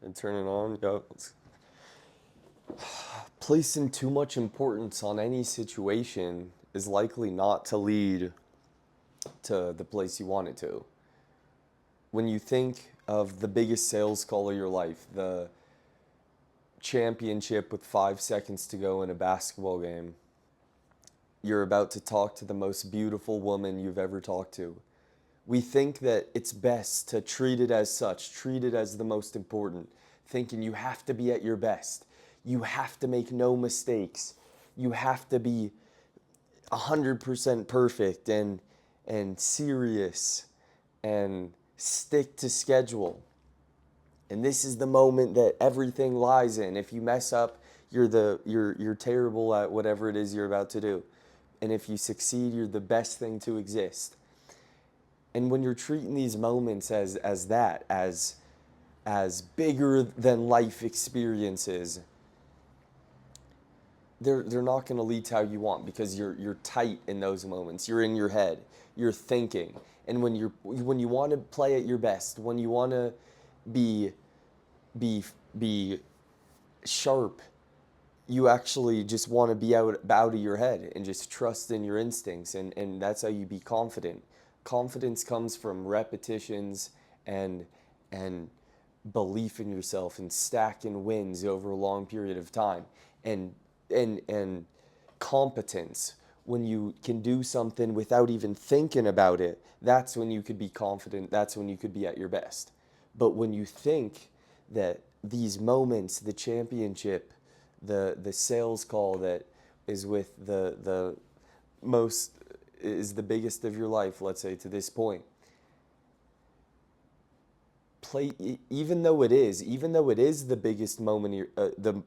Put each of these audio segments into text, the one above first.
And turn it on. Go. Placing too much importance on any situation is likely not to lead to the place you want it to. When you think of the biggest sales call of your life, the championship with 5 seconds to go in a basketball game, you're about to talk to the most beautiful woman you've ever talked to. We think that it's best to treat it as such, treat it as the most important, thinking you have to be at your best. You have to make no mistakes. You have to be 100% perfect and serious and stick to schedule. And this is the moment that everything lies in. If you mess up, you're terrible at whatever it is you're about to do. And if you succeed, you're the best thing to exist. And when you're treating these moments as bigger than life experiences, they're not going to lead to how you want because you're tight in those moments. You're in your head. You're thinking. And when you want to play at your best, when you want to be be sharp, you actually just want to be out of your head and just trust in your instincts, and that's how you be confident. Confidence comes from repetitions and belief in yourself and stacking wins over a long period of time. And competence, when you can do something without even thinking about it, that's when you could be confident, that's when you could be at your best. But when you think that these moments, the championship, the sales call that is with the most is the biggest of your life, let's say to this point, play even though it is the biggest moment the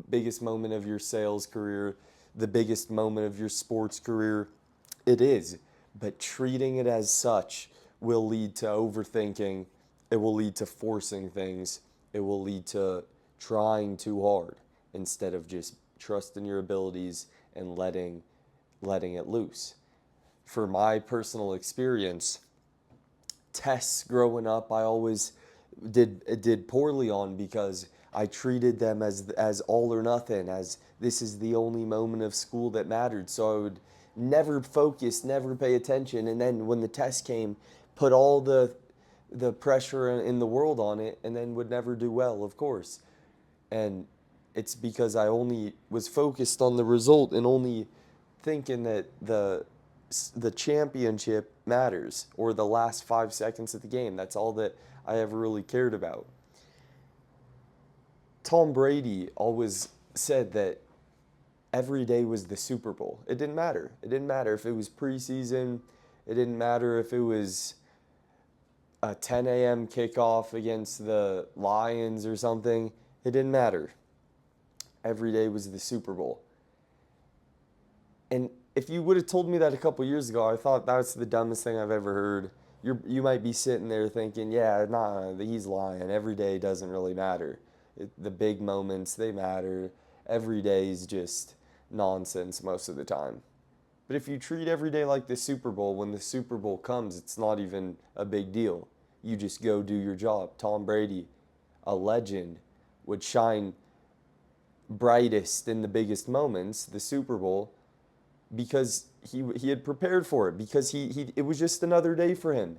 biggest moment of your sales career, the biggest moment of your sports career, it is. But treating it as such will lead to overthinking. It will lead to forcing things. It will lead to trying too hard instead of just trusting your abilities and letting it loose. For my personal experience, tests growing up, I always did poorly on because I treated them as all or nothing, as this is the only moment of school that mattered. So I would never focus, never pay attention, and then when the test came, put all the pressure in the world on it, and then would never do well, of course. And it's because I only was focused on the result and only thinking that the championship matters or the last 5 seconds of the game. That's all that I ever really cared about. Tom Brady always said that every day was the Super Bowl. It didn't matter. It didn't matter if it was preseason. It didn't matter if it was a 10 a.m. kickoff against the Lions or something. It didn't matter. Every day was the Super Bowl. And if you would have told me that a couple years ago, I thought that's the dumbest thing I've ever heard. You might be sitting there thinking, yeah, nah, he's lying. Every day doesn't really matter. The big moments, they matter. Every day is just nonsense most of the time. But if you treat every day like the Super Bowl, when the Super Bowl comes, it's not even a big deal. You just go do your job. Tom Brady, a legend, would shine brightest in the biggest moments, the Super Bowl, because he had prepared for it, because he it was just another day for him.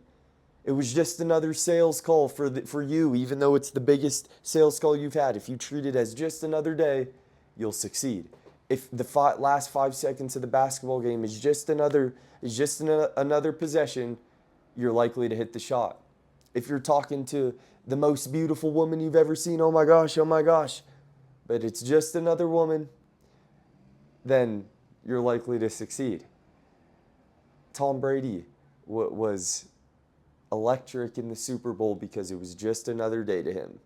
It was just another sales call for you, even though it's the biggest sales call you've had. If you treat it as just another day, you'll succeed. If the last 5 seconds of the basketball game is just another possession, you're likely to hit the shot. If you're talking to the most beautiful woman you've ever seen, oh my gosh, but it's just another woman, then you're likely to succeed. Tom Brady was electric in the Super Bowl because it was just another day to him.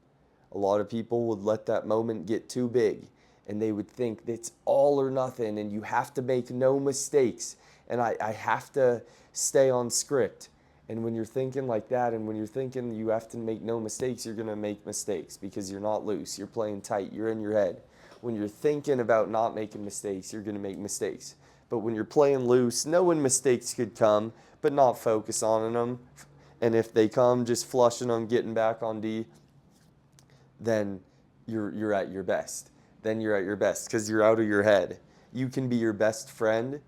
A lot of people would let that moment get too big and they would think it's all or nothing and you have to make no mistakes and I have to stay on script. And when you're thinking like that and when you're thinking you have to make no mistakes, you're going to make mistakes because you're not loose. You're playing tight. You're in your head. When you're thinking about not making mistakes, you're going to make mistakes. But when you're playing loose, knowing mistakes could come, but not focus on them. And if they come, just flushing them, getting back on D. then you're at your best. Then you're at your best because you're out of your head. You can be your best friend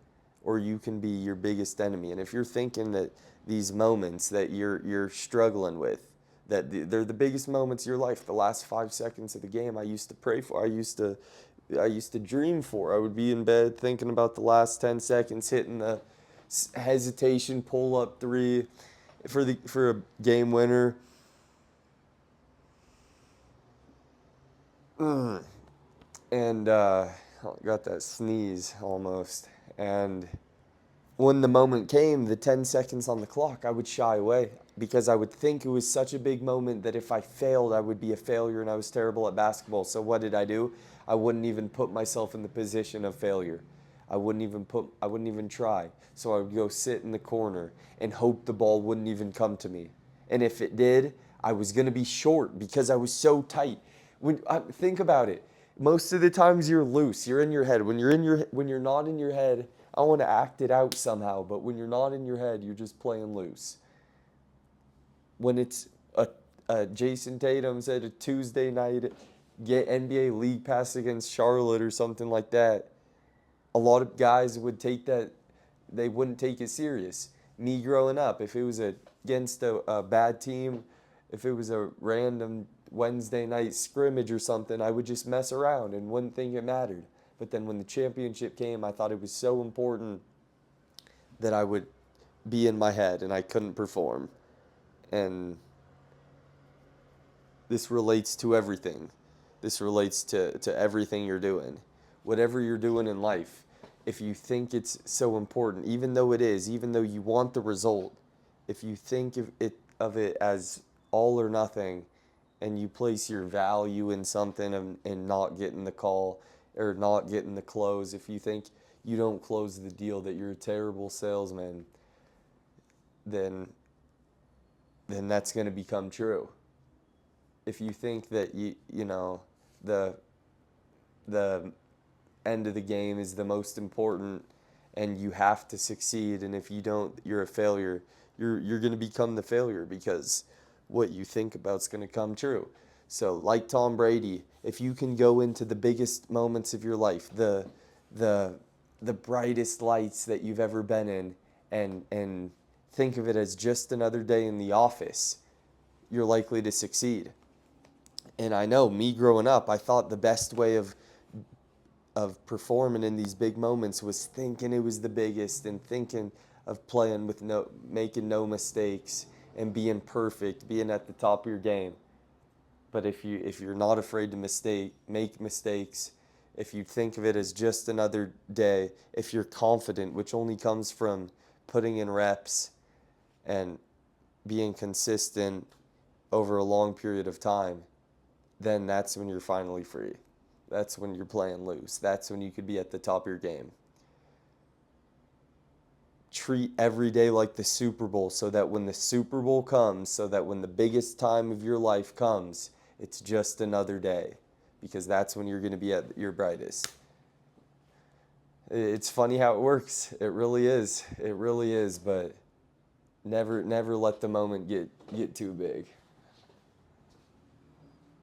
or you can be your biggest enemy. And if you're thinking that these moments that you're struggling with, they're the biggest moments of your life, the last 5 seconds of the game I used to pray for, I used to dream for. I would be in bed thinking about the last 10 seconds, hitting the hesitation pull up three for a game winner. And got that sneeze almost. And when the moment came, the 10 seconds on the clock, I would shy away because I would think it was such a big moment that if I failed, I would be a failure and I was terrible at basketball. So what did I do? I wouldn't even put myself in the position of failure. I wouldn't even try. So I would go sit in the corner and hope the ball wouldn't even come to me. And if it did, I was going to be short because I was so tight. Think about it. Most of the times you're loose. You're in your head. When you're not in your head, I want to act it out somehow, but when you're not in your head, you're just playing loose. When it's Jason Tatum said a Tuesday night get NBA League Pass against Charlotte or something like that, a lot of guys would take that, they wouldn't take it serious. Me growing up, if it was against a bad team, if it was a random Wednesday night scrimmage or something, I would just mess around and wouldn't think it mattered. But then when the championship came, I thought it was so important that I would be in my head and I couldn't perform. And this relates to everything. This relates to everything you're doing. Whatever you're doing in life, if you think it's so important, even though it is, even though you want the result, if you think of it as all or nothing and you place your value in something and not getting the call or not getting the close, if you think you don't close the deal, that you're a terrible salesman, then that's going to become true. If you think that the the end of the game is the most important and you have to succeed, and if you don't, you're a failure, you're going to become the failure because what you think about is going to come true. So like Tom Brady, if you can go into the biggest moments of your life, the brightest lights that you've ever been in, and think of it as just another day in the office, you're likely to succeed. And I know me growing up, I thought the best way of performing in these big moments was thinking it was the biggest and thinking of playing with making no mistakes and being perfect, being at the top of your game. But if you're not afraid to make mistakes, if you think of it as just another day, if you're confident, which only comes from putting in reps and being consistent over a long period of time, then that's when you're finally free. That's when you're playing loose. That's when you could be at the top of your game. Treat every day like the Super Bowl so that when the Super Bowl comes, so that when the biggest time of your life comes, it's just another day, because that's when you're going to be at your brightest. It's funny how it works. It really is. It really is, but never let the moment get too big.